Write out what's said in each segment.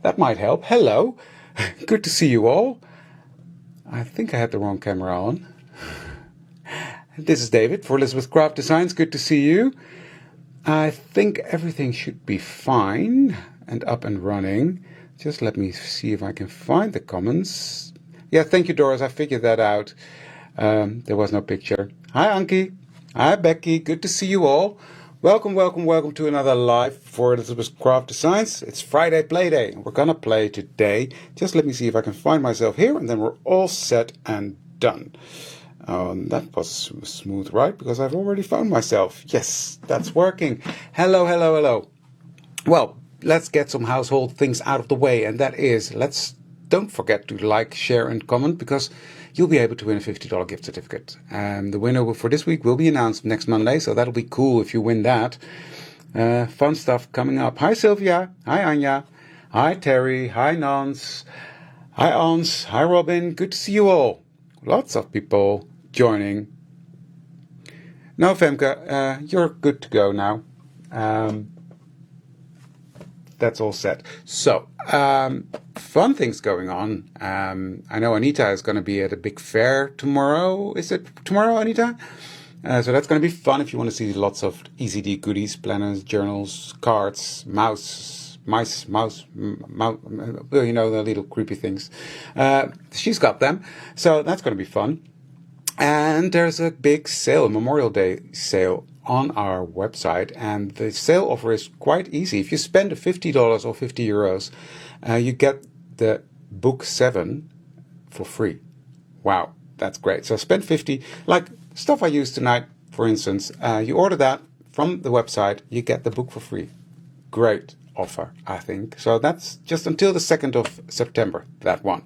That might help. Hello. Good to see you all. I think I had the wrong camera on. This is David for Elizabeth Craft Designs. Good to see you. I think everything should be fine and up and running. Just let me see if I can find the comments. Yeah, thank you, Doris. I figured that out. There was no picture. Hi, Anki. Hi, Becky. Good to see you all. Welcome to another live for Elizabeth Craft Designs. It's Friday Play Day. We're going to play today. Just let me see if I can find myself here, and then we're all set and done. That was smooth, right? Because I've already found myself. Yes, that's working. Hello. Well, let's get some household things out of the way, and that is, don't forget to like, share, and comment, because you'll be able to win a $50 gift certificate. The winner for this week will be announced next Monday, so that'll be cool if you win that. Fun stuff coming up. Hi, Sylvia. Hi, Anja. Hi, Terry. Hi, Nance. Hi, Ans. Hi, Robin. Good to see you all. Lots of people joining. No, Femke, you're good to go now. That's all set. So, fun things going on. I know Anita is going to be at a big fair tomorrow. Is it tomorrow, Anita? So that's going to be fun if you want to see lots of EZD goodies, planners, journals, cards, mouse, you know, the little creepy things. She's got them. So that's going to be fun. And there's a big sale, a Memorial Day sale on our website, and the sale offer is quite easy. If you spend $50 or €50, you get the book 7 for free. Wow, that's great. So spend 50, like stuff I use tonight, for instance. You order that from the website, you get the book for free. Great offer, I think. So that's just until the 2nd of September, that one.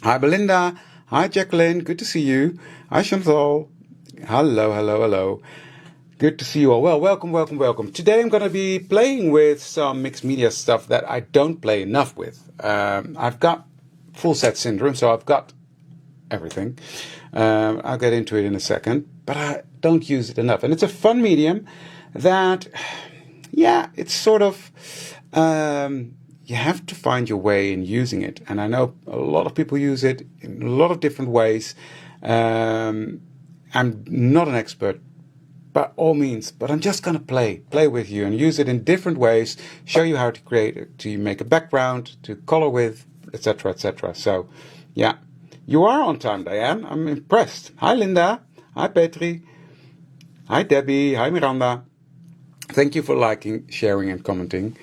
Hi, Belinda. Hi, Jacqueline. Good to see you. Hi, Chantal. Hello. Good to see you all. Well, welcome. Today I'm going to be playing with some mixed media stuff that I don't play enough with. I've got full set syndrome, so I've got everything. I'll get into it in a second, but I don't use it enough. And it's a fun medium that, yeah, it's sort of, you have to find your way in using it. And I know a lot of people use it in a lot of different ways. I'm not an expert by all means, but I'm just going to play with you and use it in different ways, show you how to create it, to make a background, to color with, etc. So, yeah, you are on time, Diane. I'm impressed. Hi, Linda. Hi, Petri. Hi, Debbie. Hi, Miranda. Thank you for liking, sharing, and commenting.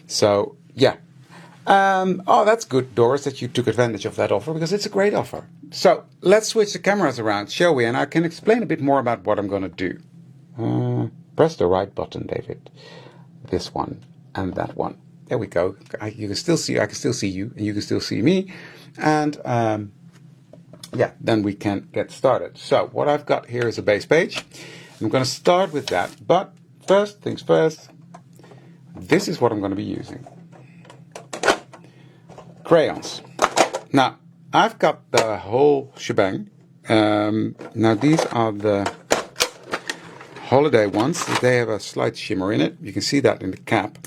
So, yeah. Oh, that's good, Doris, that you took advantage of that offer, because it's a great offer. So, let's switch the cameras around, shall we? And I can explain a bit more about what I'm going to do. Press the right button, David. This one and that one. There we go. You can still see. I can still see you, and you can still see me. And yeah, then we can get started. So what I've got here is a base page. I'm going to start with that. But first things first. This is what I'm going to be using. Crayons. Now I've got the whole shebang. Now these are the holiday ones. They have a slight shimmer in it. You can see that in the cap.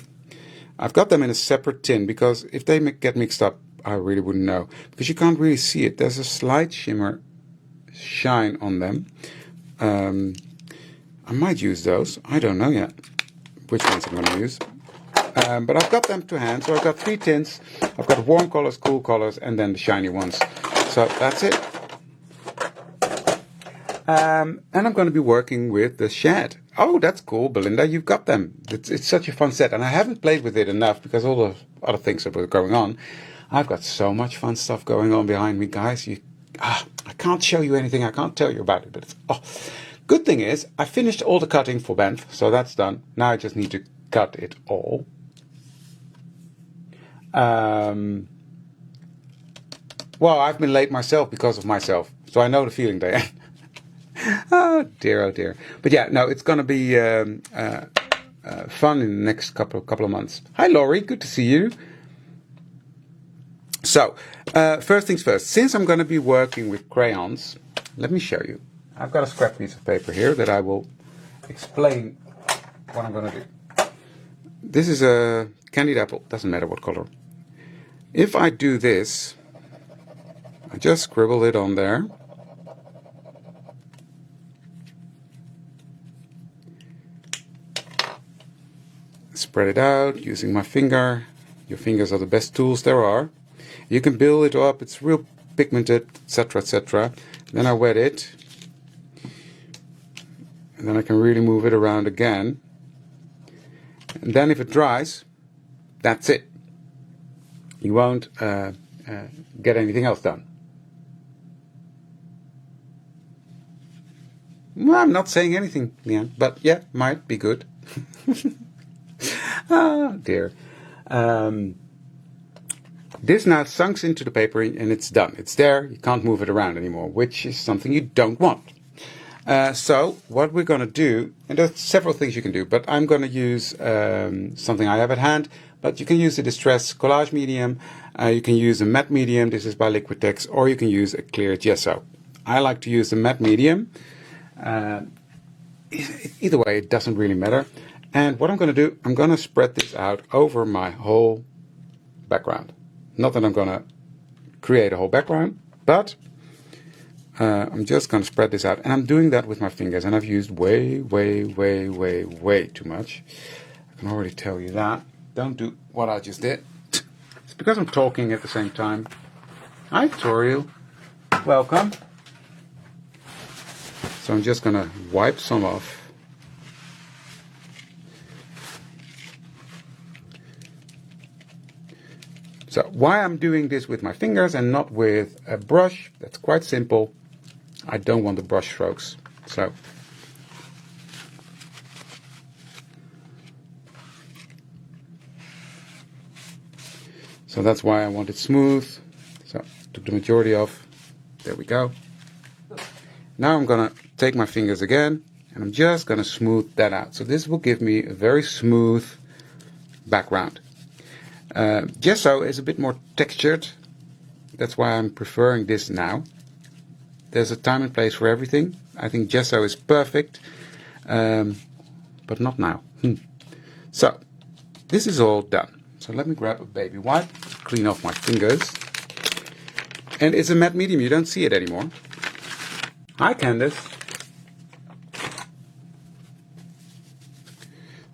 I've got them in a separate tin, because if they get mixed up, I really wouldn't know, because you can't really see it. There's a slight shine on them. I might use those. I don't know yet which ones I'm going to use. But I've got them to hand. So I've got 3 tins. I've got warm colors, cool colors, and then the shiny ones. So that's it. And I'm going to be working with the shed. Oh, that's cool, Belinda. You've got them. It's such a fun set. And I haven't played with it enough because all the other things that were going on. I've got so much fun stuff going on behind me, guys. I can't show you anything. I can't tell you about it. But good thing is, I finished all the cutting for Banff. So that's done. Now I just need to cut it all. Well, I've been late myself because of myself. So I know the feeling, Diane. Oh dear. But yeah, no, it's going to be fun in the next couple of months. Hi, Laurie. Good to see you. So, first things first. Since I'm going to be working with crayons, let me show you. I've got a scrap piece of paper here that I will explain what I'm going to do. This is a candied apple. Doesn't matter what color. If I do this, I just scribble it on there. Spread it out using my finger. Your fingers are the best tools there are. You can build it up, it's real pigmented, etc., etc. Then I wet it. And then I can really move it around again. And then if it dries, that's it. You won't get anything else done. Well, I'm not saying anything, Leanne, but yeah, might be good. Oh dear. This now sunks into the paper and it's done. It's there. You can't move it around anymore, which is something you don't want. So what we're going to do, and there's several things you can do, but I'm going to use something I have at hand. But you can use a distress collage medium. You can use a matte medium. This is by Liquitex, or you can use a clear gesso. I like to use the matte medium. Either way, it doesn't really matter. And what I'm going to do, I'm going to spread this out over my whole background. Not that I'm going to create a whole background, but I'm just going to spread this out. And I'm doing that with my fingers. And I've used way too much. I can already tell you that. Don't do what I just did. It's because I'm talking at the same time. Hi, Toriel. Welcome. So I'm just going to wipe some off. So why I'm doing this with my fingers and not with a brush, that's quite simple. I don't want the brush strokes. So that's why I want it smooth. So took the majority off. There we go. Now I'm going to take my fingers again and I'm just going to smooth that out. So this will give me a very smooth background. Gesso is a bit more textured. That's why I'm preferring this now. There's a time and place for everything. I think gesso is perfect, but not now. So this is all done. So let me grab a baby wipe, clean off my fingers. And it's a matte medium, you don't see it anymore. Hi Candice.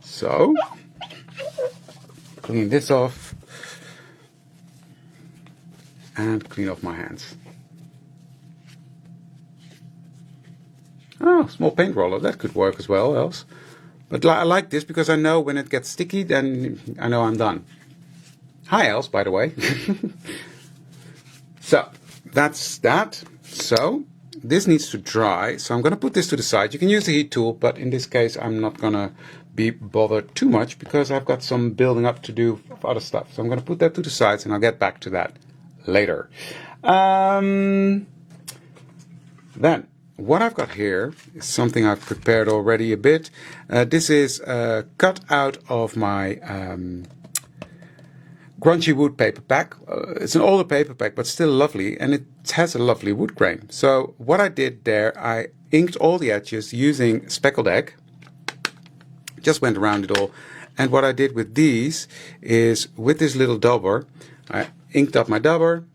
So, clean this off. And clean off my hands. Oh, small paint roller, that could work as well else. But I like this because I know when it gets sticky, then I know I'm done. Hi Els, by the way. So, that's that. So, this needs to dry. So I'm going to put this to the side. You can use the heat tool, but in this case I'm not going to be bothered too much because I've got some building up to do of other stuff. So I'm going to put that to the sides and I'll get back to that later. Then what I've got here is something I've prepared already a bit. This is cut out of my Grungy wood paper pack. It's an older paper pack, but still lovely, and it has a lovely wood grain. So what I did there, I inked all the edges using speckled egg. Just went around it all. And what I did with these is, with this little dauber, I inked up my dauber.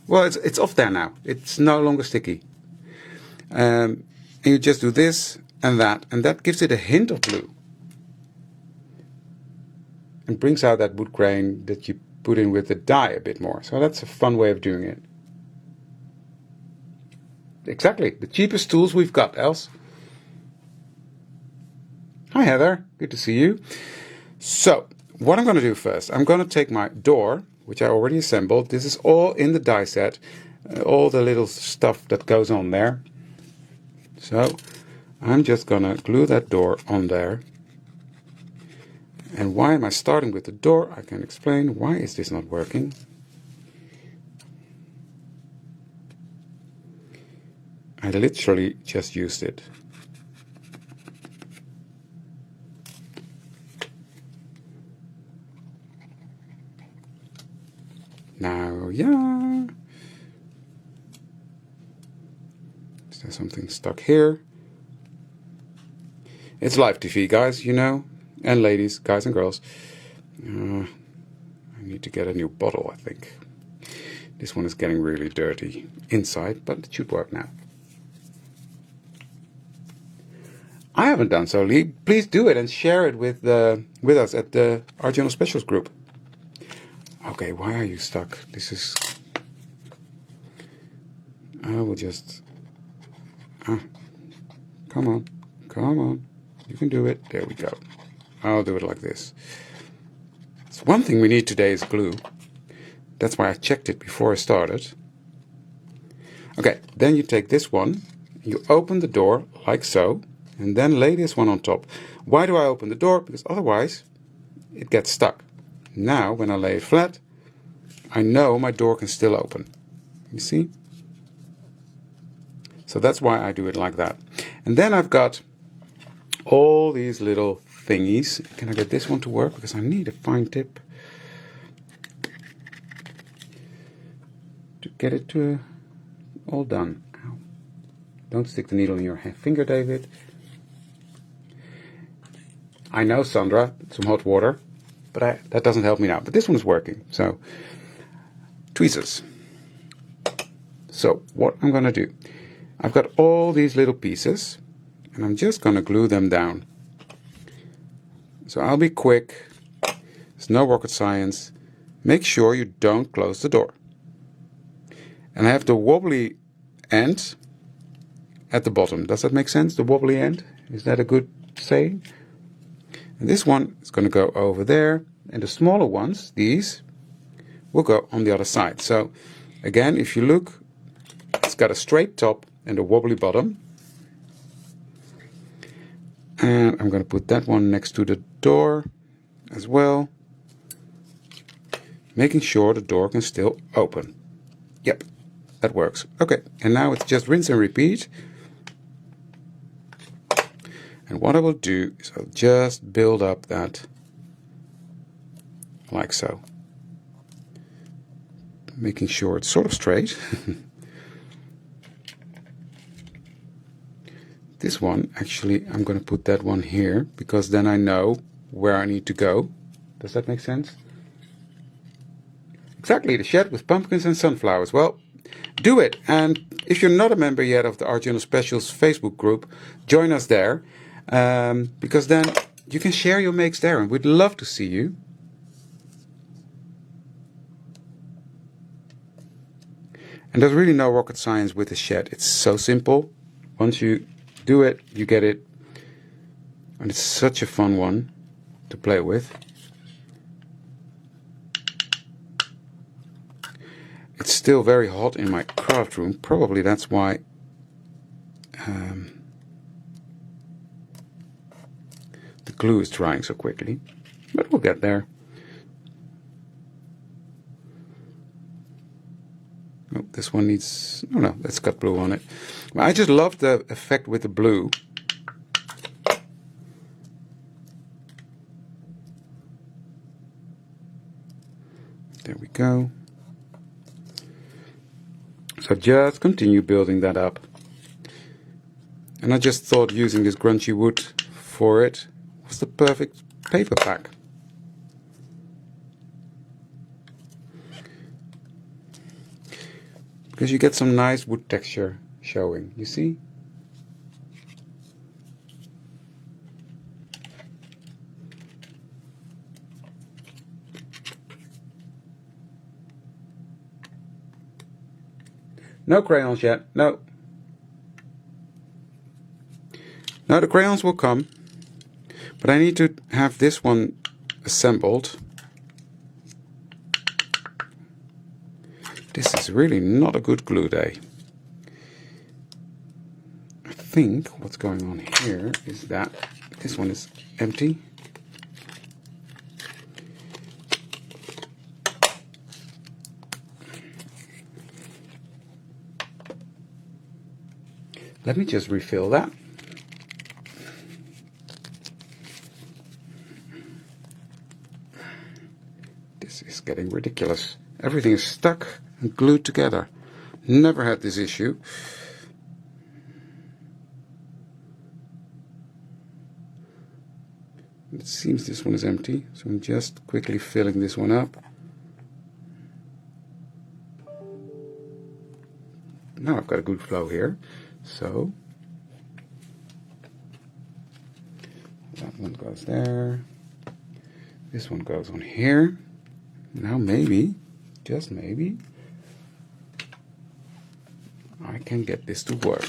Well, it's off there now. It's no longer sticky. And you just do this and that gives it a hint of blue. And brings out that wood grain that you put in with the dye a bit more. So that's a fun way of doing it. Exactly. The cheapest tools we've got, Els. Hi Heather. Good to see you. So, what I'm going to do first, I'm going to take my door, which I already assembled. This is all in the die set. All the little stuff that goes on there. So, I'm just going to glue that door on there. And why am I starting with the door? I can explain. Why is this not working? I literally just used it. Now, yeah. Is there something stuck here? It's live TV, guys, you know. And ladies, guys and girls. need to get a new bottle, I think. This one is getting really dirty inside, but it should work now. I haven't done so, Lee. Please do it and share it with us at the Art Journal Specials group. Okay, why are you stuck? This is... I will just... come on. Come on. You can do it. There we go. I'll do it like this. So one thing we need today is glue. That's why I checked it before I started. Okay, then you take this one, you open the door like so, and then lay this one on top. Why do I open the door? Because otherwise it gets stuck. Now, when I lay it flat, I know my door can still open. You see? So that's why I do it like that. And then I've got all these little thingies. Can I get this one to work? Because I need a fine tip to get it to all done. Ow. Don't stick the needle in your finger, David. I know, Sandra, some hot water, but that doesn't help me now. But this one is working. So, tweezers. So, what I'm going to do, I've got all these little pieces, and I'm just going to glue them down. So I'll be quick. It's no rocket science. Make sure you don't close the door. And I have the wobbly end at the bottom. Does that make sense? The wobbly end? Is that a good saying? And this one is going to go over there. And the smaller ones, these, will go on the other side. So again, if you look, it's got a straight top and a wobbly bottom. And I'm going to put that one next to the door as well. Making sure the door can still open. Yep, that works. Okay, and now it's just rinse and repeat. And what I will do is I'll just build up that like so. Making sure it's sort of straight. This one, actually, I'm going to put that one here, because then I know where I need to go. Does that make sense? Exactly, the shed with pumpkins and sunflowers. Well, do it. And if you're not a member yet of the Art Journal Specials Facebook group, join us there, because then you can share your makes there, and we'd love to see you. And there's really no rocket science with the shed. It's so simple. Once you do it, you get it, and it's such a fun one to play with. It's still very hot in my craft room. Probably that's why the glue is drying so quickly, but we'll get there. Oh, this one needs... oh no, that's got blue on it. I just love the effect with the blue. There we go. So just continue building that up. And I just thought using this grungy wood for it was the perfect paper pack. Because you get some nice wood texture showing, you see? No crayons yet, no. Now the crayons will come, but I need to have this one assembled. This is really not a good glue day. I think what's going on here is that this one is empty. Let me just refill that. This is getting ridiculous. Everything is stuck and glued together. Never had this issue. It seems this one is empty, so I'm just quickly filling this one up. now I've got a good flow here. So that one goes there. This one goes on here. Now maybe, just maybe, I can get this to work.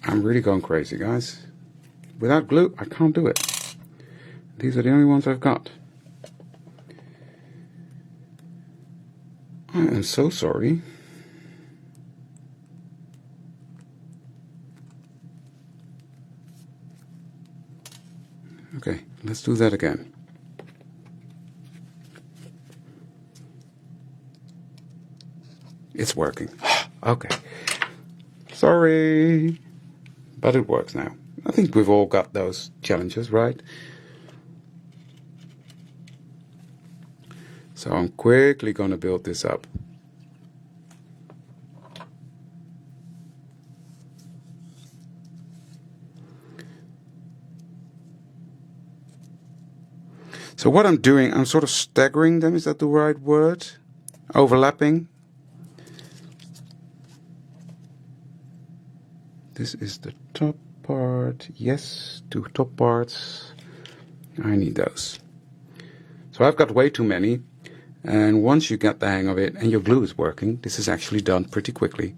I'm really going crazy, guys. Without glue, I can't do it. These are the only ones I've got. I am so sorry. Okay, let's do that again. It's working. Okay. Sorry. But it works now. I think we've all got those challenges, right? So I'm quickly going to build this up. So what I'm doing, I'm sort of staggering them. Is that the right word? Overlapping. This is the top part. Yes, 2 top parts. I need those. So I've got way too many. And once you get the hang of it and your glue is working, this is actually done pretty quickly.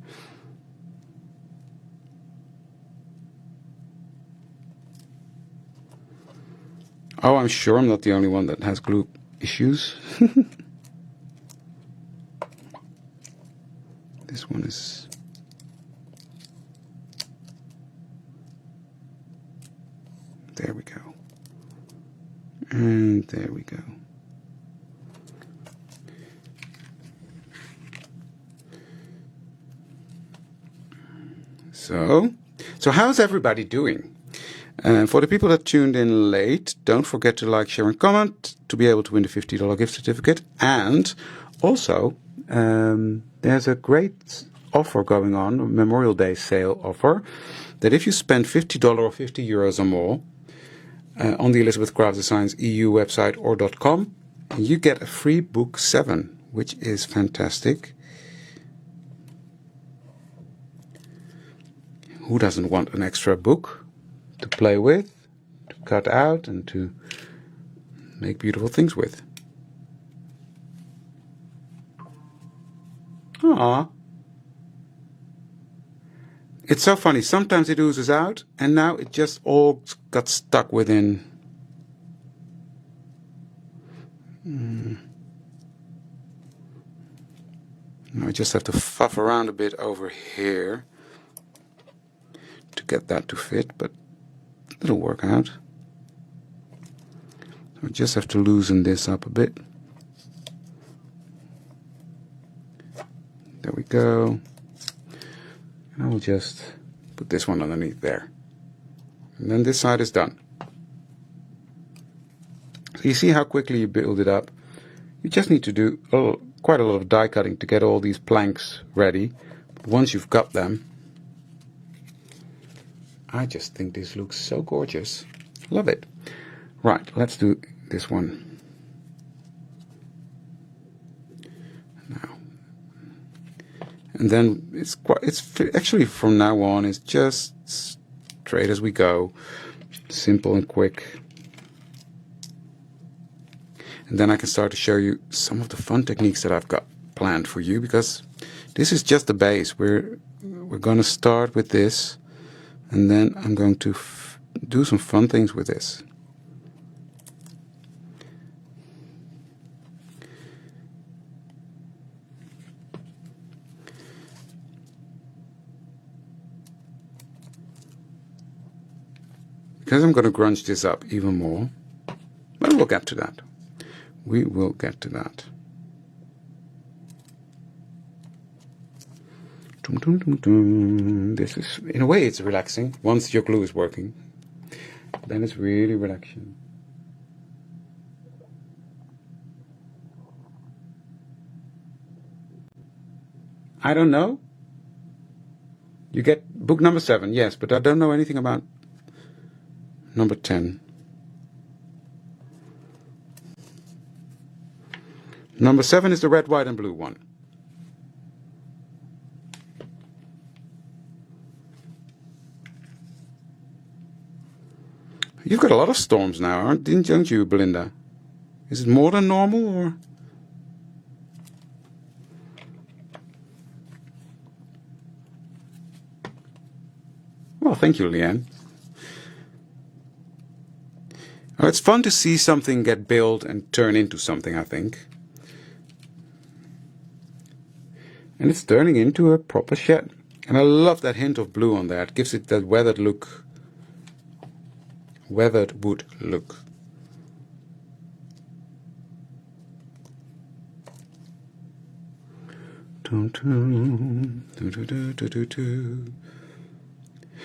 Oh, I'm sure I'm not the only one that has glue issues. This one is... There we go. And there we go. So how's everybody doing? For the people that tuned in late, don't forget to like, share, and comment to be able to win the $50 gift certificate. And also, there's a great offer going on, a Memorial Day sale offer, that if you spend $50 or €50 or more on the Elizabeth Crafts Designs EU website or .com, you get a free book 7, which is fantastic. Who doesn't want an extra book to play with, to cut out, and to make beautiful things with? Aww. It's so funny. Sometimes it oozes out, and now it just all got stuck within. I just have to fuff around a bit over here to get that to fit, but it'll work out. I just have to loosen this up a bit. There we go. And I will just put this one underneath there. And then this side is done. So you see how quickly you build it up. You just need to do quite a lot of die cutting to get all these planks ready. But once you've got them, I just think this looks so gorgeous. Love it. Right, let's do this one. Now. And then it's actually from now on, it's just straight as we go. Simple and quick. And then I can start to show you some of the fun techniques that I've got planned for you, because this is just the base. We're going to start with this, and then I'm going to do some fun things with this. Because I'm going to grunge this up even more, but we'll get to that. We will get to that. This is, in a way, it's relaxing. Once your glue is working, then it's really relaxing. I don't know. You get book number 7, yes, but I don't know anything about number 10. Number 7 is the red, white and blue one. You've got a lot of storms now, don't you, Belinda? Is it more than normal, or? Well, thank you, Leanne. Oh, it's fun to see something get built and turn into something, I think. And it's turning into a proper shed. And I love that hint of blue on there. It gives it that weathered look. Weathered wood look.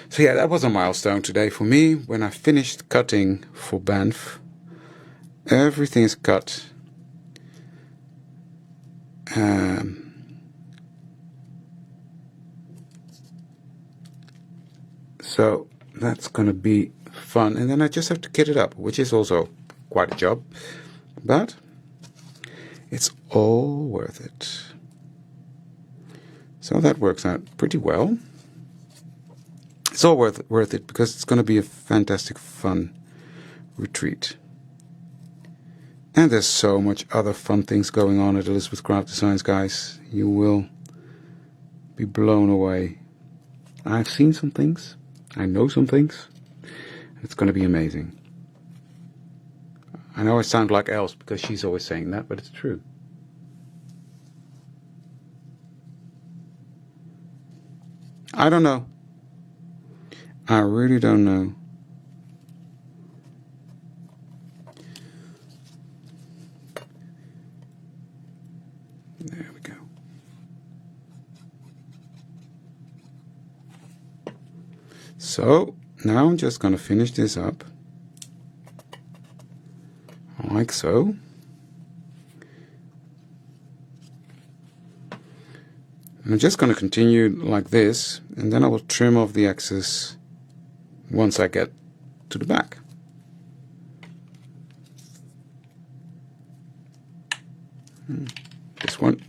So yeah, that was a milestone today for me. When I finished cutting for Banff, everything is cut. So that's going to be fun. And then I just have to kit it up, which is also quite a job. But it's all worth it. So that works out pretty well. It's all worth it because it's going to be a fantastic fun retreat. And there's so much other fun things going on at Elizabeth Craft Designs, guys. You will be blown away. I've seen some things. I know some things. It's going to be amazing. I know I sound like Els because she's always saying that, but it's true. I don't know. I really don't know. There we go. So now I'm just going to finish this up like so. I'm just going to continue like this, and then I will trim off the excess once I get to the back. This one.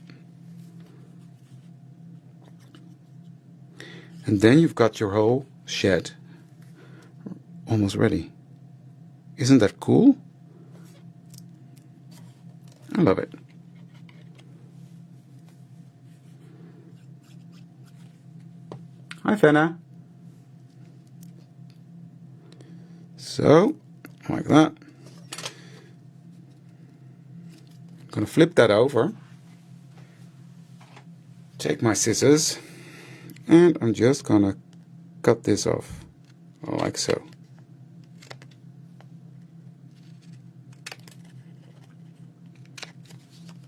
And then you've got your whole shed almost ready. Isn't that cool? I love it. Hi, Fenna. So, like that. I'm going to flip that over. Take my scissors. And I'm just going to cut this off. Like so.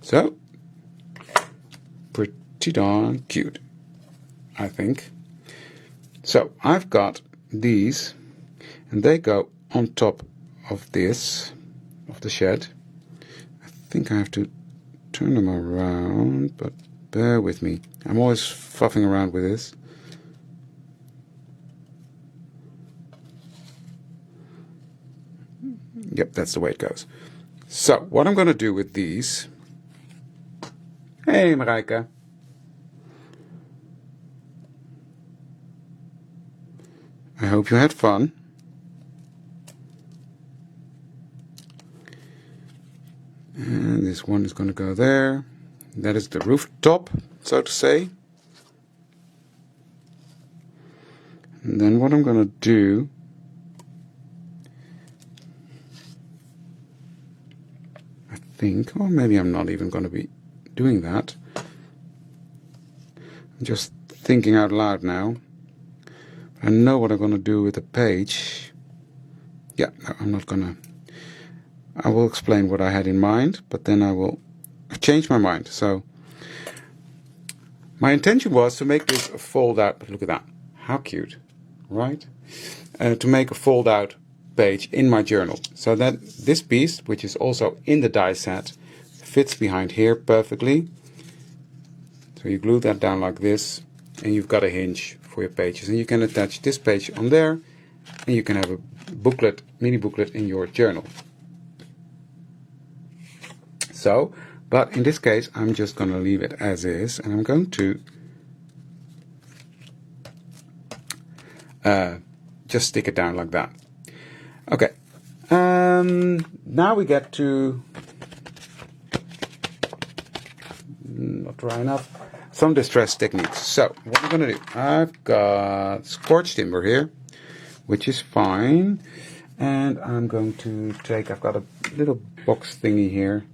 So, pretty darn cute, I think. So I've got these, and they go on top of this, of the shed. I think I have to turn them around, but bear with me. I'm always fuffing around with this. Yep, that's the way it goes. So what I'm going to do with these... Hey, Marijke. I hope you had fun. And this one is going to go there. That is the rooftop, so to say. And then what I'm going to do... I think, or maybe I'm not even going to be doing that. I'm just thinking out loud now. I know what I'm going to do with the page. Yeah, no, I'm not going to. I will explain what I had in mind, but then I've changed my mind. So my intention was to make this a fold out, but look at that. How cute, right? To make a fold out page in my journal. So that this piece, which is also in the die set, fits behind here perfectly. So you glue that down like this, and you've got a hinge for your pages, and you can attach this page on there, and you can have a booklet, mini booklet in your journal. So But in this case, I'm just going to leave it as is, and I'm going to just stick it down like that. Okay. Now we get to, not dry enough, some distress techniques. So what I'm going to do, I've got scorched timber here, which is fine. And I'm going to take, I've got a little box thingy here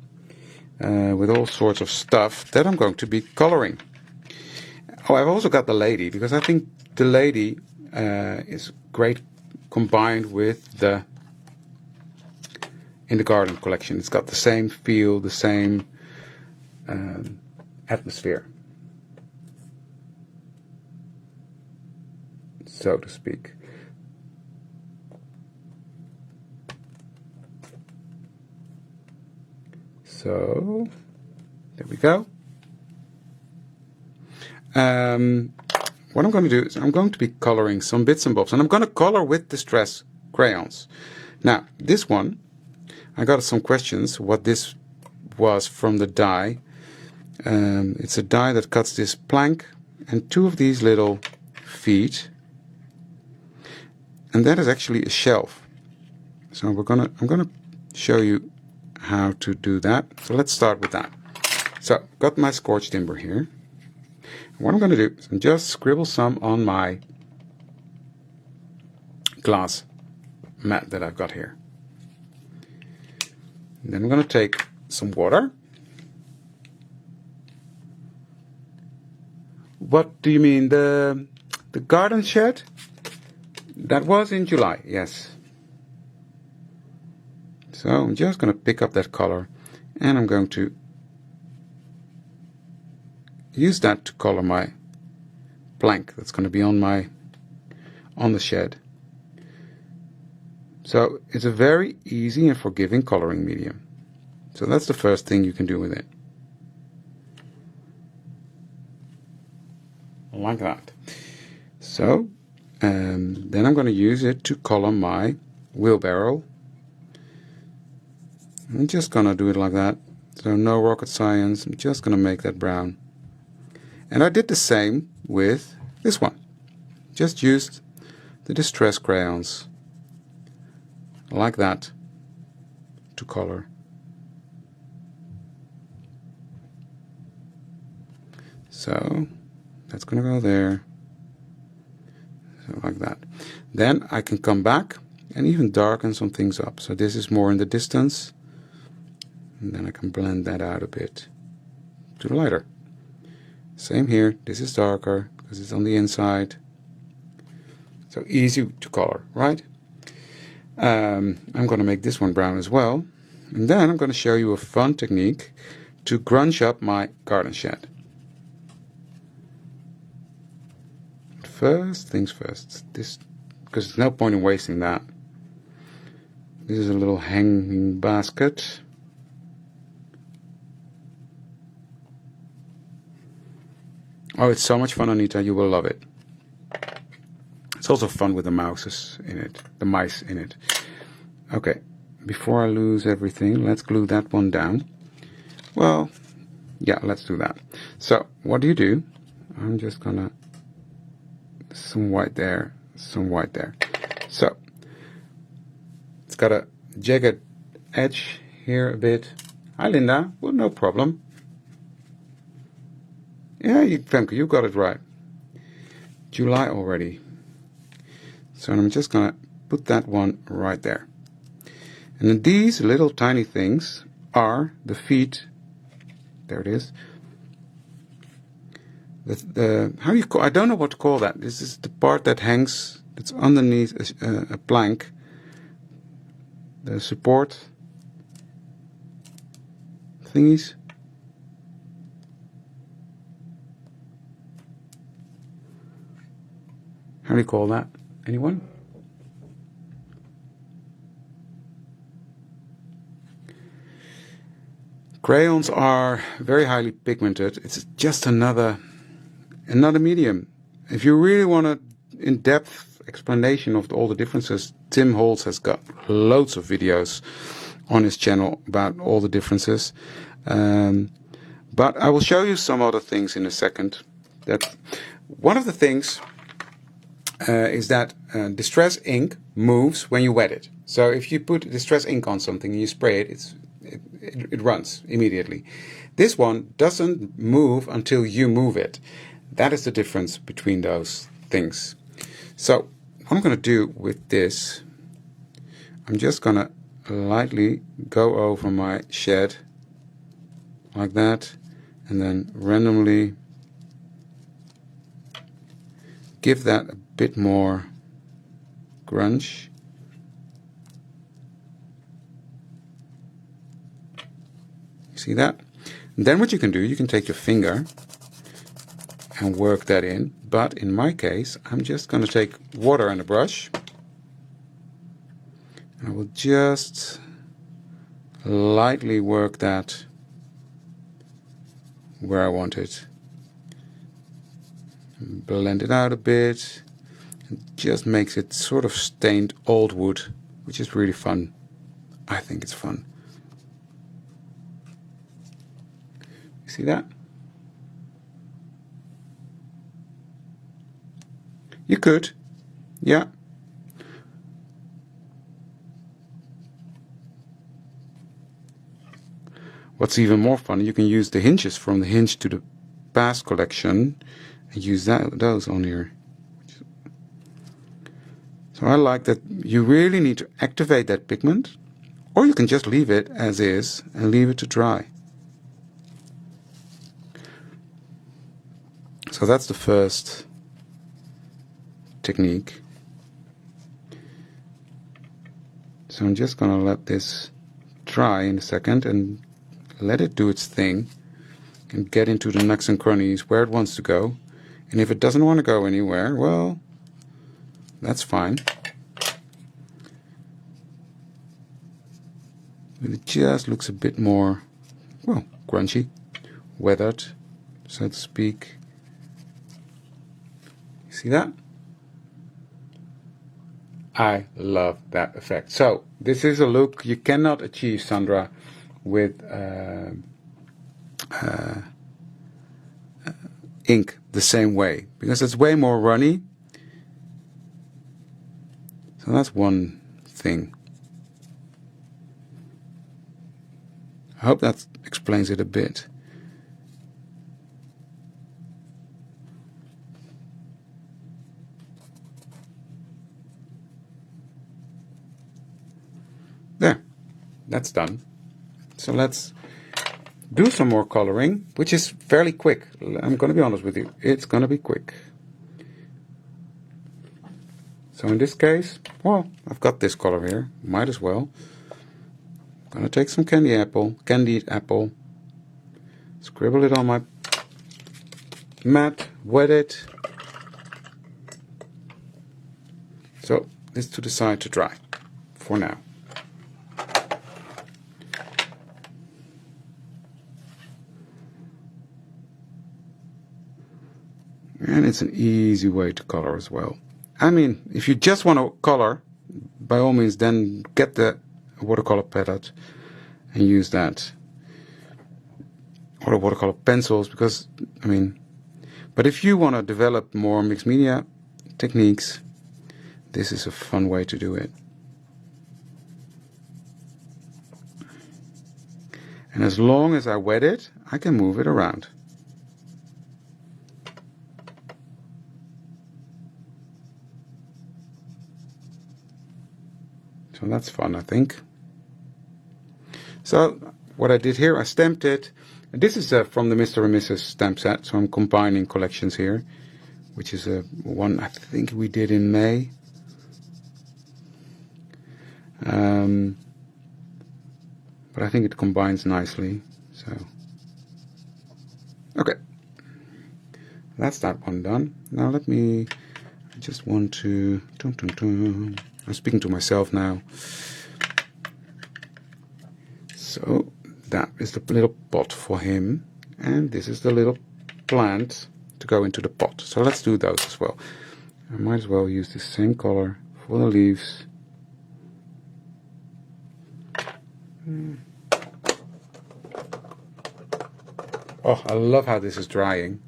with all sorts of stuff that I'm going to be coloring. Oh, I've also got the lady, because I think the lady is great combined with the in the garden collection. It's got the same feel, the same atmosphere, so to speak. So there we go. What I'm going to do is I'm going to be coloring some bits and bobs, and I'm going to color with distress crayons. Now this one, I got some questions what this was from the die. It's a die that cuts this plank and two of these little feet, and that is actually a shelf. So I'm gonna show you how to do that. So let's start with that. So got my scorched timber here. What I'm going to do is just scribble some on my glass mat that I've got here. And then I'm going to take some water. What do you mean? The garden shed? That was in July, yes. So I'm just going to pick up that color, and I'm going to use that to color my plank that's going to be on the shed. So it's a very easy and forgiving coloring medium. So that's the first thing you can do with it. Like that. So then I'm going to use it to color my wheelbarrow. I'm just going to do it like that. So no rocket science. I'm just going to make that brown. And I did the same with this one. Just used the distress crayons like that to color. So that's going to go there. So like that. Then I can come back and even darken some things up. So this is more in the distance. And then I can blend that out a bit to the lighter. Same here, this is darker because it's on the inside. So easy to color, right? I'm going to make this one brown as well. And then I'm going to show you a fun technique to grunge up my garden shed. First things first, this, because there's no point in wasting that. This is a little hanging basket. Oh, it's so much fun, Anita. You will love it. It's also fun with the mice in it. Okay, before I lose everything, let's glue that one down. Well, yeah, let's do that. So, what do you do? I'm just gonna some white there, some white there. So, it's got a jagged edge here a bit. Hi, Linda. Well, no problem. Yeah, Femke, you got it right. July already. So I'm just going to put that one right there. And then these little tiny things are the feet. There it is. How do you call? I don't know what to call that. This is the part that hangs. It's underneath a plank. The support thingies. How do you call that? Anyone? Crayons are very highly pigmented. It's just another medium. If you really want an in-depth explanation of all the differences, Tim Holtz has got loads of videos on his channel about all the differences. But I will show you some other things in a second. That one of the things is that distress ink moves when you wet it. So if you put distress ink on something and you spray it, it runs immediately. This one doesn't move until you move it. That is the difference between those things. So what I'm going to do with this, I'm just going to lightly go over my shed like that, and then randomly give that a bit more grunge. You see that? And then what you can do, you can take your finger and work that in. But in my case, I'm just going to take water and a brush. And I will just lightly work that where I want it. Blend it out a bit. It just makes it sort of stained old wood, which is really fun. I think it's fun. You see that? You could, yeah. What's even more fun, you can use the hinges from the Hinge to the Past collection and use those on here. So I like that you really need to activate that pigment, or you can just leave it as is and leave it to dry. So that's the first technique. So I'm just going to let this dry in a second and let it do its thing and get into the nooks and crannies where it wants to go. And if it doesn't want to go anywhere, well, that's fine. It just looks a bit more, well, grungy, weathered, so to speak. You see that? I love that effect. So this is a look you cannot achieve, Sandra, with ink the same way, because it's way more runny. So that's one thing. I hope that explains it a bit. There, that's done. So let's do some more coloring, which is fairly quick. I'm going to be honest with you, it's going to be quick. So in this case, well, I've got this color here, might as well. I'm going to take some candied apple, scribble it on my mat, wet it. So it's to the side to dry for now. And it's an easy way to color as well. I mean, if you just want to color, by all means, then get the watercolor palette and use that. Or the watercolor pencils, because, I mean, but if you want to develop more mixed media techniques, this is a fun way to do it. And as long as I wet it, I can move it around. So that's fun, I think. So what I did here, I stamped it. And this is from the Mr. and Mrs. stamp set. So I'm combining collections here, which is one I think we did in May. But I think it combines nicely. So, okay, that's that one done. Now I just want to. I'm speaking to myself now. So that is the little pot for him, and this is the little plant to go into the pot. So let's do those as well. I might as well use the same color for the leaves. Oh, I love how this is drying.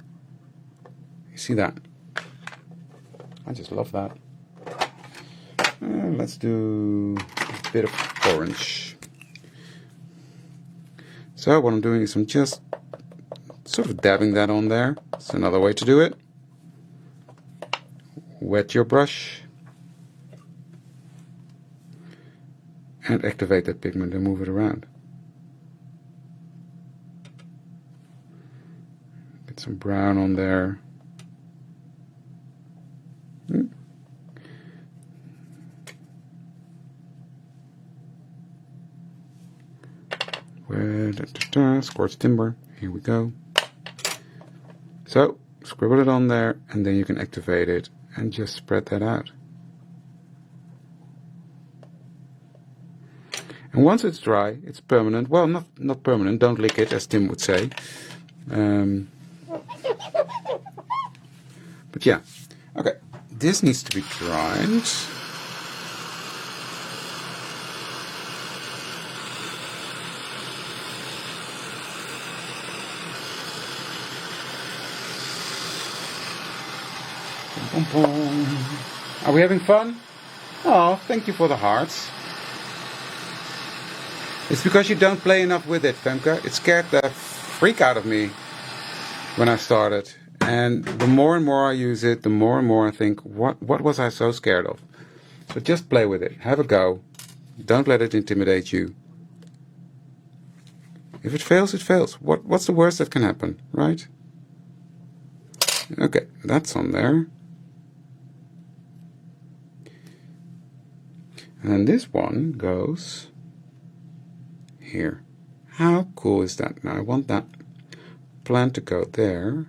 You see that? I just love that. Let's do a bit of orange. So what I'm doing is I'm just sort of dabbing that on there. It's another way to do it. Wet your brush and activate that pigment and move it around. Get some brown on there. Scorched timber. Here we go. So scribble it on there, and then you can activate it and just spread that out. And once it's dry, it's permanent. Well, not permanent. Don't lick it, as Tim would say. But yeah, okay. This needs to be dried. Are we having fun? Oh, thank you for the hearts. It's because you don't play enough with it, Femke. It scared the freak out of me when I started. And the more and more I use it, the more and more I think, what was I so scared of? So just play with it. Have a go. Don't let it intimidate you. If it fails, it fails. What's the worst that can happen, right? Okay, that's on there. And then this one goes here. How cool is that? Now I want that plant to go there.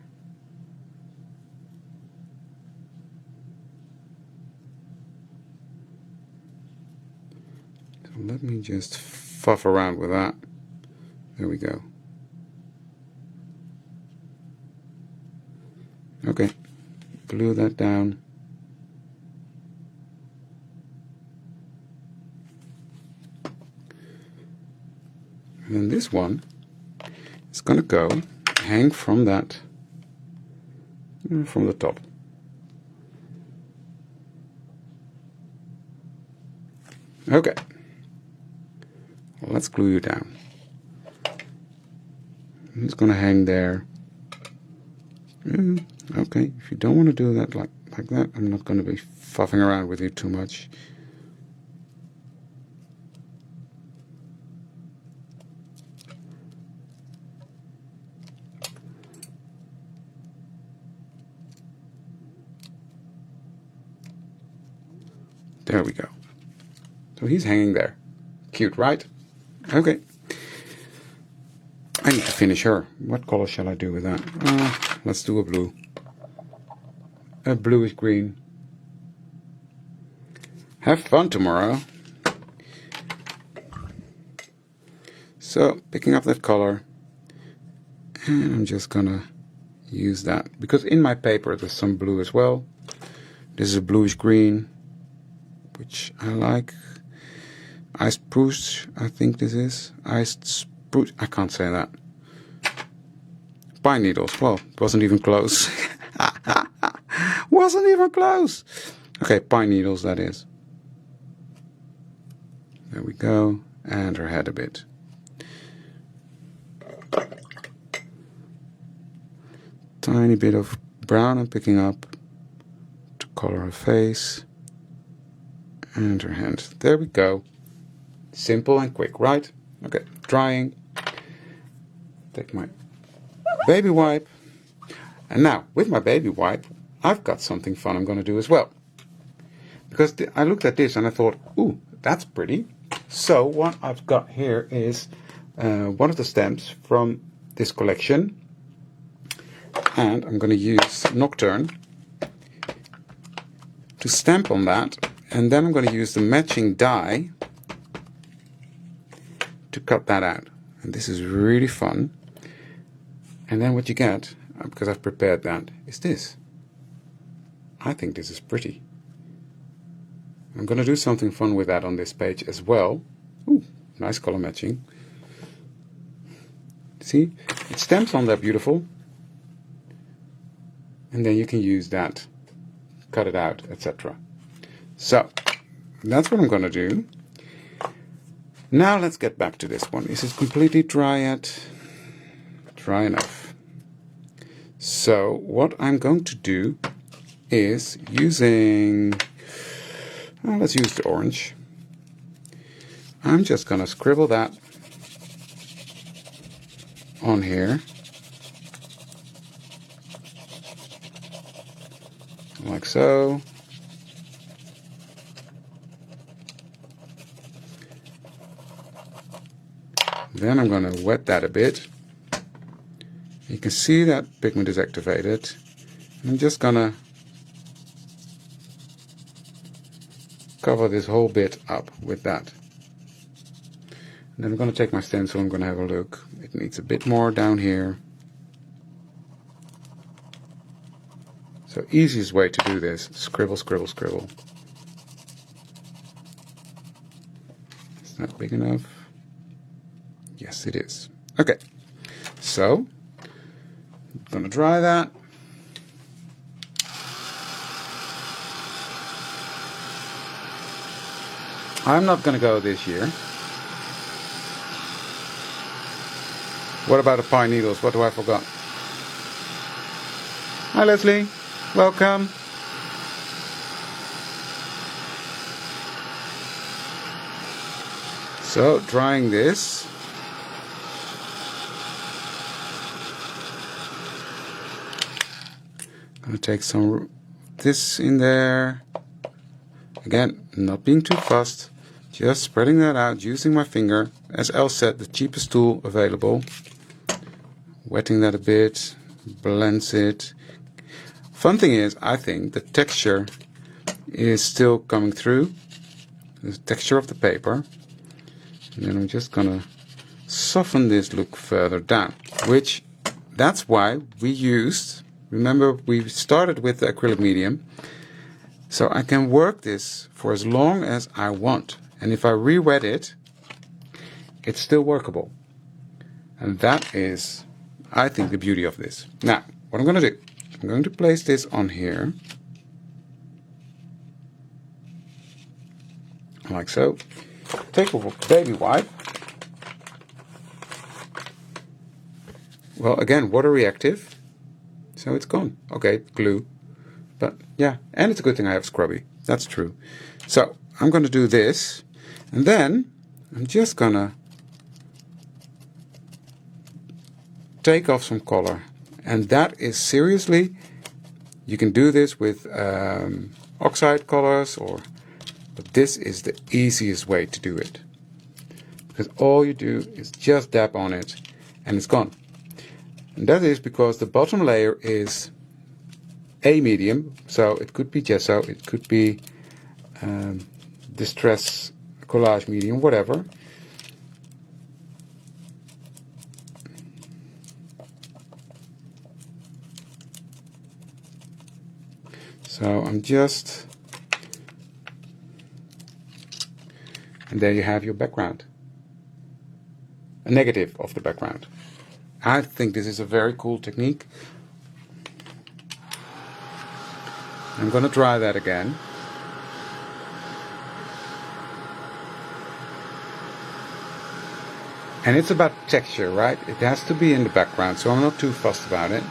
So let me just fuff around with that. There we go. Okay, glue that down. And then this one is going to go hang from that, from the top. Okay, well, let's glue you down. It's going to hang there. Okay, if you don't want to do that like that, I'm not going to be fuffing around with you too much. There we go. So he's hanging there. Cute, right? Okay. I need to finish her. What color shall I do with that? Let's do a blue. A bluish green. Have fun tomorrow. So, picking up that color. And I'm just gonna use that. Because in my paper there's some blue as well. This is a bluish green, which I like. Iced spruce, I think this is. Iced spruce, I can't say that. Pine needles, well, it wasn't even close. Wasn't even close. Okay, pine needles, that is. There we go. And her head a bit. Tiny bit of brown I'm picking up to color her face. And her hand. There we go. Simple and quick, right? Okay, drying. Take my baby wipe. And now, with my baby wipe, I've got something fun I'm going to do as well. Because I looked at this and I thought, ooh, that's pretty. So what I've got here is one of the stamps from this collection. And I'm going to use Nocturne to stamp on that. And then I'm going to use the matching die to cut that out. And this is really fun. And then what you get, because I've prepared that, is this. I think this is pretty. I'm going to do something fun with that on this page as well. Ooh, nice color matching. See, it stamps on there beautiful. And then you can use that, cut it out, etc. So, that's what I'm going to do. Now let's get back to this one. Is it completely dry yet? Dry enough. So, what I'm going to do is using, let's use the orange. I'm just going to scribble that on here. Like so. Then I'm going to wet that a bit. You can see that pigment is activated. I'm just going to cover this whole bit up with that. And then I'm going to take my stencil, I'm going to have a look. It needs a bit more down here. So easiest way to do this, scribble, scribble, scribble. Is that big enough? Yes, it is. Okay, so I'm going to dry that. I'm not going to go this year. What about the pine needles? What do I forgot? Hi Leslie, welcome. So drying this. I'm going to take some this in there. Again, not being too fussed, just spreading that out using my finger. As Elle said, the cheapest tool available. Wetting that a bit, blends it. Fun thing is, I think the texture is still coming through. The texture of the paper. And then I'm just gonna soften this look further down. Which, that's why we used, remember we started with the acrylic medium. So I can work this for as long as I want. And if I re-wet it, it's still workable. And that is, I think, the beauty of this. Now, what I'm going to do, I'm going to place this on here. Like so. Take a baby wipe. Well, again, water reactive. So it's gone. Okay, glue. But yeah, and it's a good thing I have scrubby. That's true. So I'm going to do this. And then I'm just going to take off some color. And that is seriously, you can do this with oxide colors, but this is the easiest way to do it. Because all you do is just dab on it and it's gone. And that is because the bottom layer is a medium, so it could be gesso, it could be distress collage medium, whatever. So I'm just, and there you have your background, a negative of the background. I think this is a very cool technique. I'm going to dry that again. And it's about texture, right? It has to be in the background, so I'm not too fussed about it.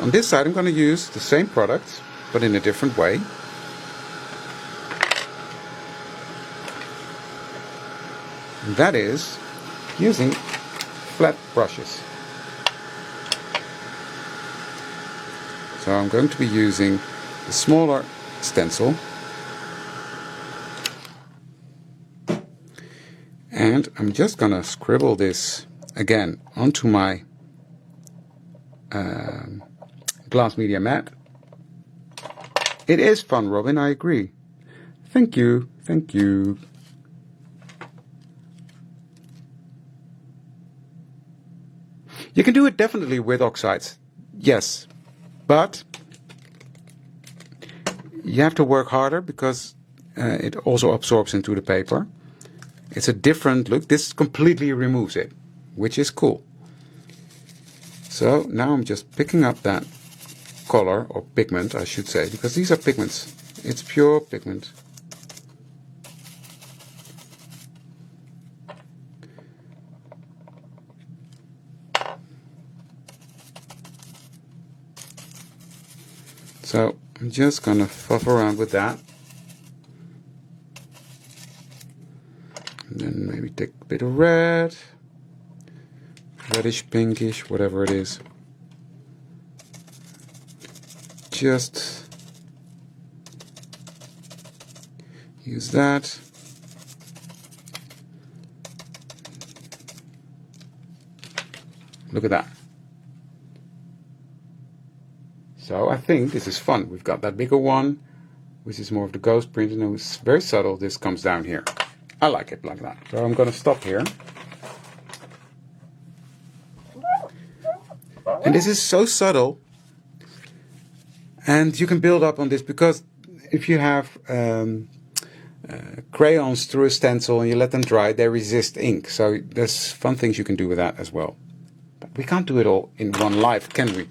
On this side I'm going to use the same product, but in a different way. And that is using flat brushes. So I'm going to be using the smaller stencil. And I'm just going to scribble this again onto my glass media mat. It is fun, Robin, I agree. Thank you, thank you. You can do it definitely with oxides, yes, but you have to work harder because it also absorbs into the paper. It's a different look. This completely removes it, which is cool. So now I'm just picking up that color, or pigment I should say, because these are pigments. It's pure pigment. So I'm just gonna fuff around with that. And then maybe take a bit of red, reddish, pinkish, whatever it is. Just use that. Look at that. So I think this is fun. We've got that bigger one, which is more of the ghost print, and it's very subtle. This comes down here. I like it like that. So I'm going to stop here. And this is so subtle. And you can build up on this, because if you have crayons through a stencil and you let them dry, they resist ink. So there's fun things you can do with that as well. But we can't do it all in one life, can we?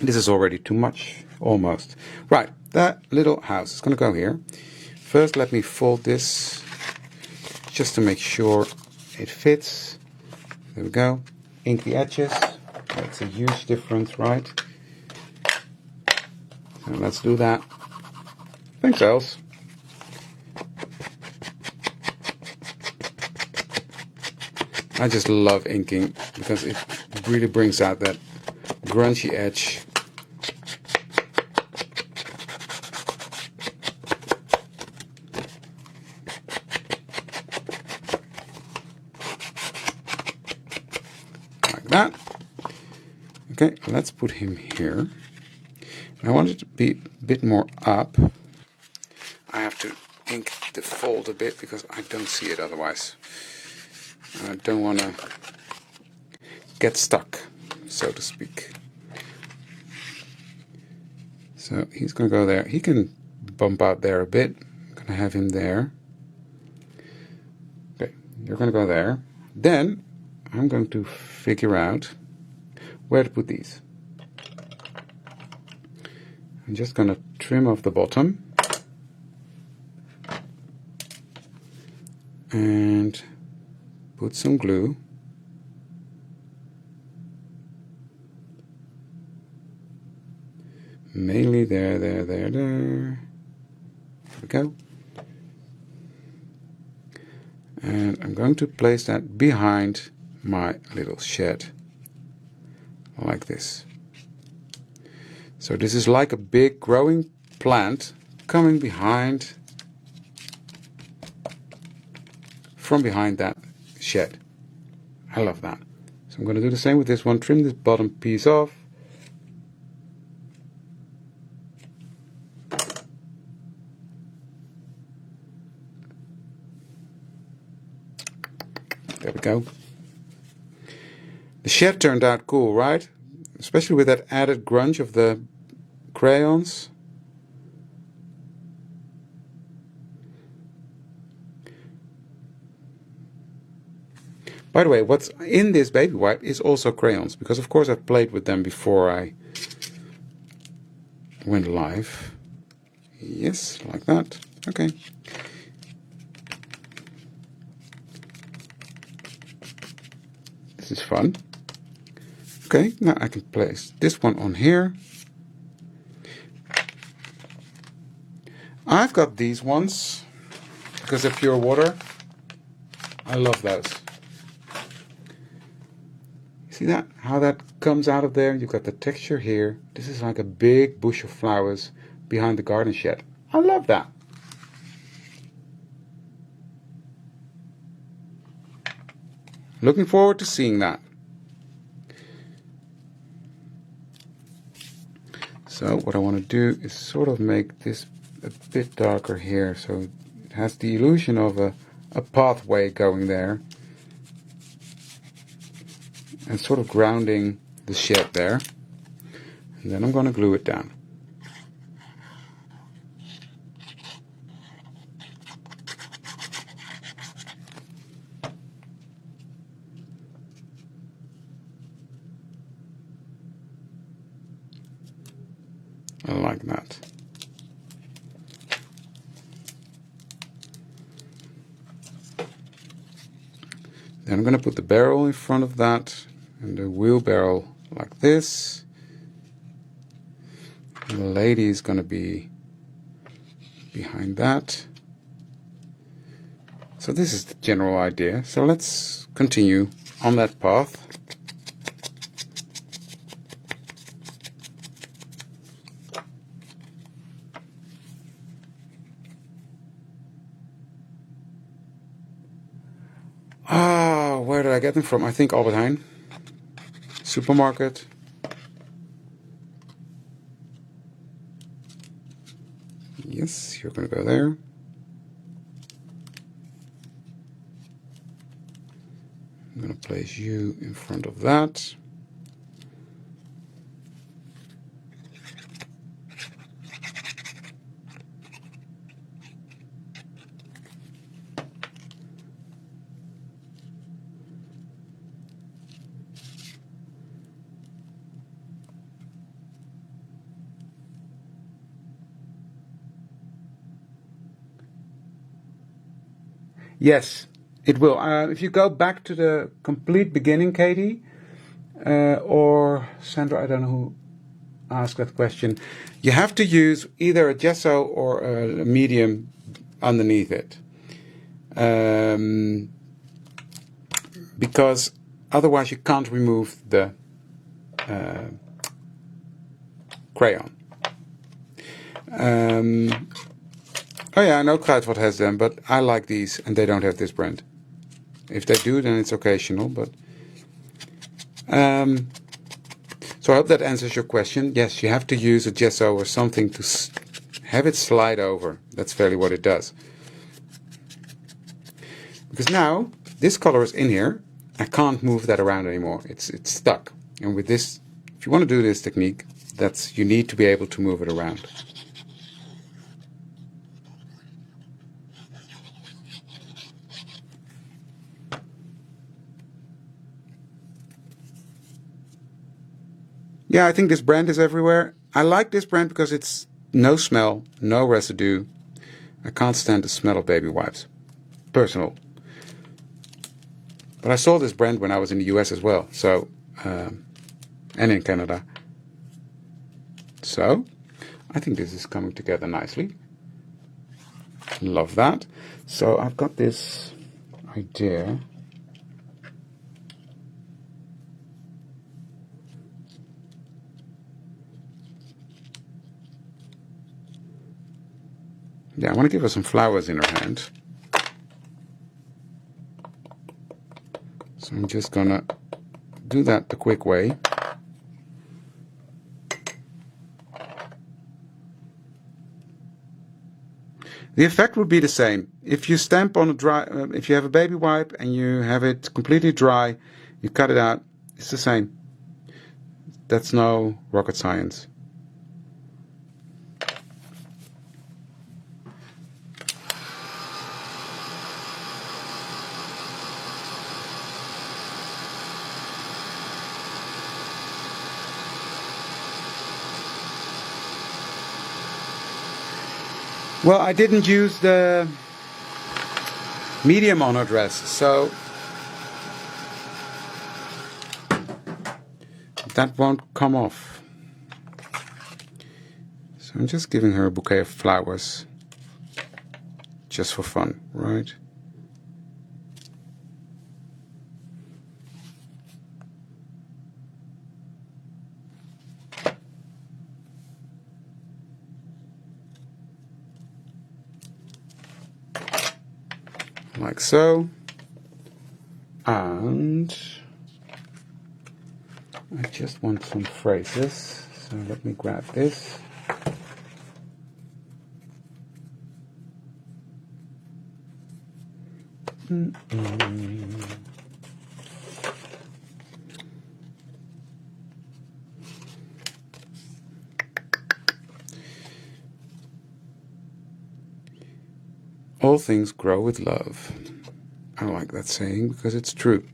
This is already too much, almost. Right, that little house is going to go here. First, let me fold this just to make sure it fits. There we go. Ink the edges. That's a huge difference, right? So let's do that. Thanks, Els. I just love inking because it really brings out that grungy edge. Like that. Okay, let's put him here. I want it to be a bit more up. I have to ink the fold a bit because I don't see it otherwise. I don't want to get stuck, so to speak. So he's going to go there. He can bump out there a bit. I'm going to have him there. Okay, you're going to go there. Then I'm going to figure out where to put these. I'm just going to trim off the bottom and put some glue. Mainly there. There we go. And I'm going to place that behind my little shed, like this. So this is like a big growing plant coming behind, from behind that shed. I love that. So I'm going to do the same with this one. Trim this bottom piece off. There we go. The shed turned out cool, right? Especially with that added grunge of the crayons. By the way, what's in this baby wipe is also crayons, because of course I've played with them before I went live. Yes, like that. Okay. This is fun. Okay, now I can place this one on here. I've got these ones because they're pure water. I love those. See that? How that comes out of there? You've got the texture here. This is like a big bush of flowers behind the garden shed. I love that. Looking forward to seeing that. So what I want to do is sort of make this a bit darker here, so it has the illusion of a pathway going there, and sort of grounding the shed there. And then I'm going to glue it down. I like that. Then I'm going to put the barrel in front of that and the wheelbarrow like this. And the lady is going to be behind that. So this is the general idea. So let's continue on that path. Where did I get them from? I think Albert Heijn. Supermarket. Yes, you're going to go there. I'm going to place you in front of that. Yes, it will. If you go back to the complete beginning, Katie, or Sandra, I don't know who asked that question, you have to use either a gesso or a medium underneath it. Because otherwise you can't remove the crayon. Oh yeah, I know Kruidvat has them, but I like these and they don't have this brand. If they do, then it's occasional, but... so I hope that answers your question. Yes, you have to use a gesso or something to have it slide over. That's fairly what it does. Because now, this color is in here. I can't move that around anymore. It's stuck. And with this, if you want to do this technique, you need to be able to move it around. Yeah, I think this brand is everywhere. I like this brand because it's no smell, no residue. I can't stand the smell of baby wipes. Personal. But I saw this brand when I was in the US as well, so and in Canada. So I think this is coming together nicely. Love that. So I've got this idea. Yeah, I want to give her some flowers in her hand. So I'm just gonna do that the quick way. The effect would be the same. If you stamp on a dry, if you have a baby wipe and you have it completely dry, you cut it out, it's the same. That's no rocket science. Well, I didn't use the medium on her dress, so that won't come off. So I'm just giving her a bouquet of flowers, just for fun, right? Like so. And I just want some phrases, so let me grab this. All things grow with love. I like that saying because it's true.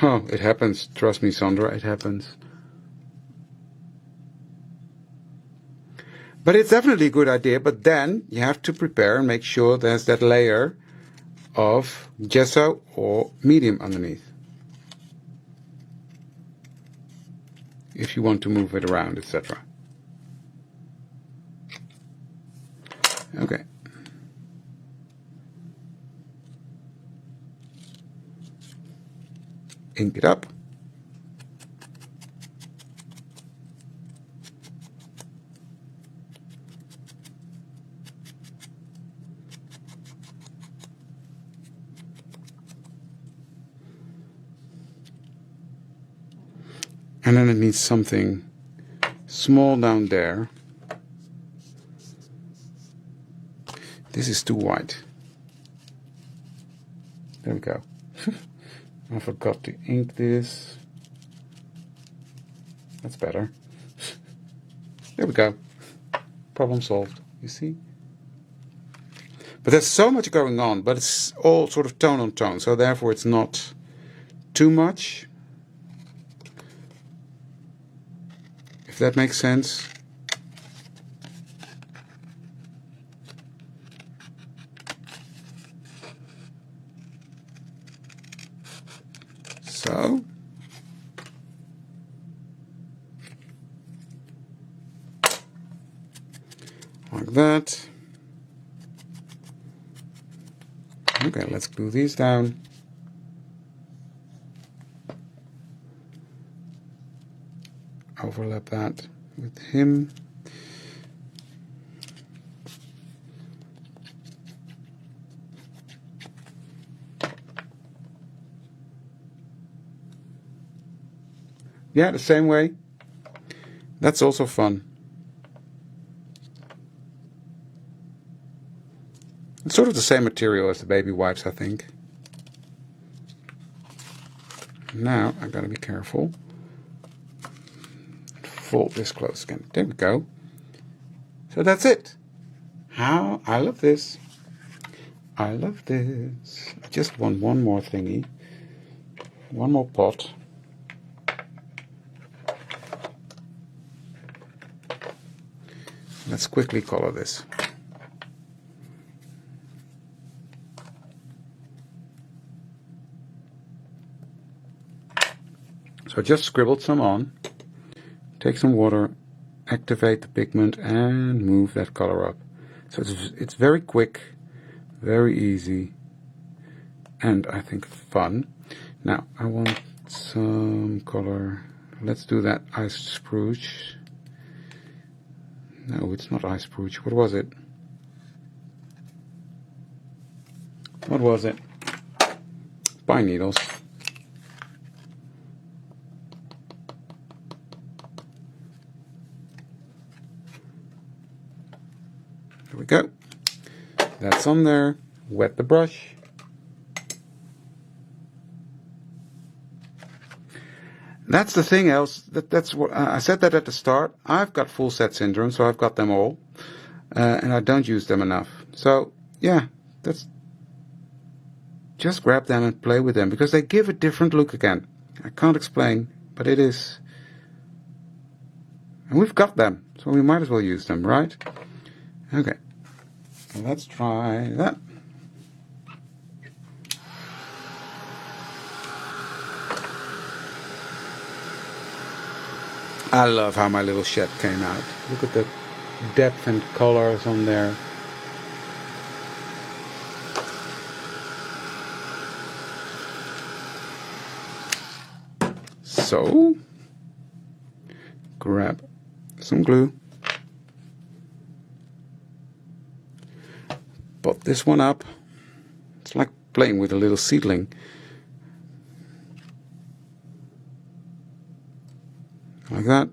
Oh, it happens. Trust me, Sandra, it happens. But it's definitely a good idea, but then you have to prepare and make sure there's that layer of gesso or medium underneath. If you want to move it around, etc. Okay. Ink it up. And then it needs something small down there. This is too white. There we go. I forgot to ink this. That's better. There we go. Problem solved, you see? But there's so much going on, but it's all sort of tone on tone, so therefore it's not too much. If that makes sense. So. Like that. Okay, let's glue these down. Overlap that with him. Yeah, the same way. That's also fun. It's sort of the same material as the baby wipes, I think. Now I gotta be careful. Fold this close again. There we go. So that's it. How I love this. I love this. I just want one more thingy. One more pot. Let's quickly color this. So I just scribbled some on. Take some water, activate the pigment, and move that color up. So it's very quick, very easy, and I think fun. Now I want some color. Let's do that ice spruce. No, it's not ice spruce. What was it? What was it? Pine needles. There we go. That's on there. Wet the brush. That's the thing else. That's what I said that at the start. I've got full set syndrome, so I've got them all, and I don't use them enough. So yeah, that's just grab them and play with them because they give a different look again. I can't explain, but it is, and we've got them, so we might as well use them, right? Okay, let's try that. I love how my little shed came out. Look at the depth and colors on there. So, grab some glue. Put this one up. It's like playing with a little seedling. Like that.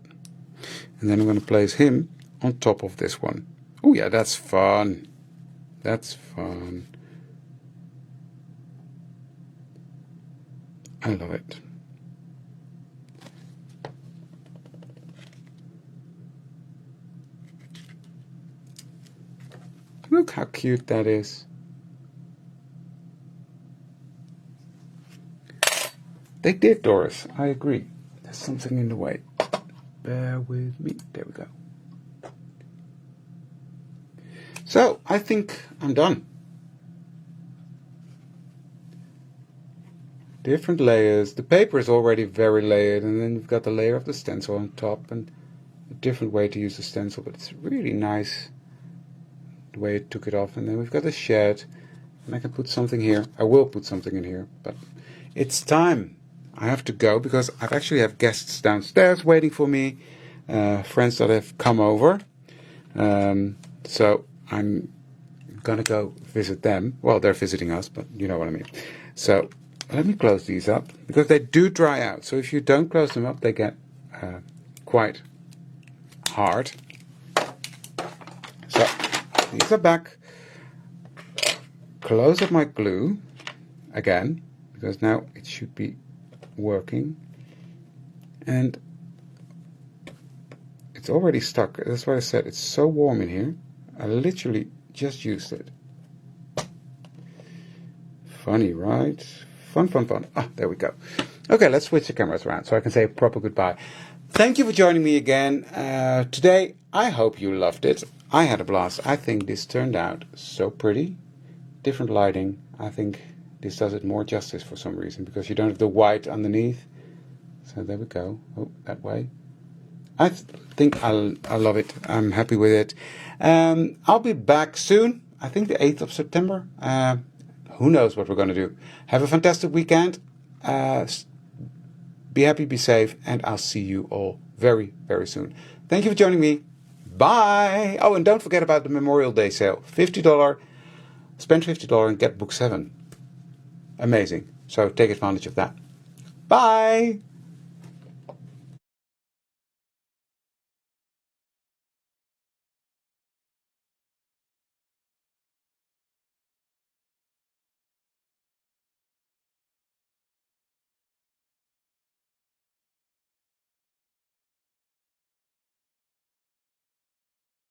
And then I'm going to place him on top of this one. Oh yeah, that's fun. That's fun. I love it. Look how cute that is. They did, Doris. I agree. There's something in the way. Bear with me. There we go. So, I think I'm done. Different layers. The paper is already very layered, and then you've got the layer of the stencil on top, and a different way to use the stencil, but it's really nice the way it took it off. And then we've got the shed, and I can put something here. I will put something in here, but it's time. I have to go because I actually have guests downstairs waiting for me, friends that have come over. So I'm gonna go visit them. Well, they're visiting us, but you know what I mean. So let me close these up because they do dry out. So if you don't close them up, they get quite hard. So these are back. Close up my glue again because now it should be working, and it's already stuck. That's why I said it's so warm in here. I literally just used it. Funny, right? Fun. Ah, there we go. Okay, let's switch the cameras around so I can say a proper goodbye. Thank you for joining me again today. I hope you loved it. I had a blast. I think this turned out so pretty. Different lighting. I think this does it more justice for some reason because you don't have the white underneath. So there we go. Oh, that way. I think I love it. I'm happy with it. I'll be back soon. I think the 8th of September. Who knows what we're going to do. Have a fantastic weekend. Be happy, be safe, and I'll see you all very, very soon. Thank you for joining me. Bye. Oh, and don't forget about the Memorial Day sale. $50. Spend $50 and get book 7. Amazing. So take advantage of that. Bye.